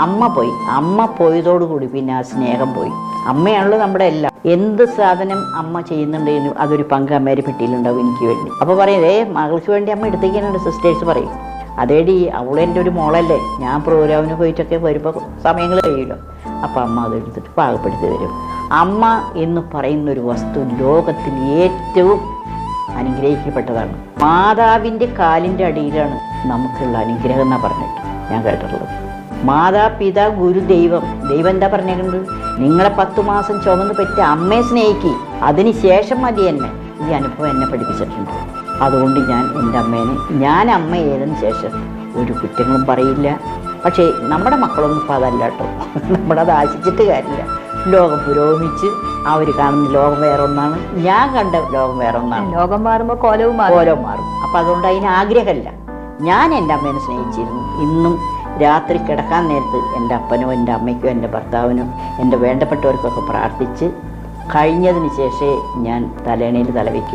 അമ്മ പോയി. അമ്മ പോയതോടുകൂടി പിന്നെ ആ സ്നേഹം പോയി. അമ്മയാണല്ലോ നമ്മുടെ എല്ലാം. എന്ത് സാധനം അമ്മ ചെയ്യുന്നുണ്ടെങ്കിലും അതൊരു പങ്ക് അമ്മേരെ പെട്ടിയിലുണ്ടാവും എനിക്ക് വേണ്ടി. അപ്പോൾ പറയും മകൾക്ക് വേണ്ടി അമ്മ എടുത്തേക്കാനുണ്ട്. സിസ്റ്റേഴ്സ് പറയും അതേടി അവളെൻ്റെ ഒരു മോളല്ലേ, ഞാൻ പ്രോഗ്രാമിന് പോയിട്ടൊക്കെ വരുമ്പോൾ സമയങ്ങൾ കഴിയുമല്ലോ, അപ്പോൾ അമ്മ അതെടുത്തിട്ട് പാകപ്പെടുത്തി തരും. അമ്മ എന്ന് പറയുന്നൊരു വസ്തു ലോകത്തിൽ ഏറ്റവും അനുഗ്രഹിക്കപ്പെട്ടതാണ്. മാതാവിൻ്റെ കാലിൻ്റെ അടിയിലാണ് നമുക്കുള്ള അനുഗ്രഹം എന്നാണ് പറഞ്ഞിട്ട് ഞാൻ കേട്ടിട്ടുള്ളത്. മാതാപിതാ ഗുരു ദൈവം. ദൈവം എന്താ പറഞ്ഞേക്കുന്നത്? നിങ്ങളെ 10 മാസം ചുമന്ന് പറ്റ അമ്മയെ സ്നേഹിക്കുക, അതിന് ശേഷം മതി എന്നെ. ഈ അനുഭവം എന്നെ പഠിപ്പിച്ചിട്ടുണ്ട്. അതുകൊണ്ട് ഞാൻ എൻ്റെ അമ്മേനെ, ഞാൻ അമ്മ ഏതിന് ശേഷം ഒരു കുറ്റങ്ങളും പറയില്ല. പക്ഷേ നമ്മുടെ മക്കളൊന്നും ഇപ്പോൾ അതല്ല കേട്ടോ. നമ്മളത് ആശിച്ചിട്ട് കാര്യമില്ല. ലോകം പുരോഗമിച്ച് അവർ കാണുന്ന ലോകം വേറെ ഒന്നാണ്, ഞാൻ കണ്ട ലോകം വേറെ ഒന്നാണ്. ലോകം മാറുമ്പോൾ കോലവും മാറും. അപ്പം അതുകൊണ്ട് അതിന് ആഗ്രഹമല്ല. ഞാൻ എൻ്റെ അമ്മേനെ സ്നേഹിച്ചിരുന്നു. ഇന്നും രാത്രി കിടക്കാൻ നേരത്ത് എൻ്റെ അപ്പനോ എൻ്റെ അമ്മയ്ക്കോ എൻ്റെ ഭർത്താവിനോ എൻ്റെ വേണ്ടപ്പെട്ടവർക്കൊക്കെ പ്രാർത്ഥിച്ച് കഴിഞ്ഞതിന് ശേഷമേ ഞാൻ തലേണയിൽ തലവയ്ക്കും.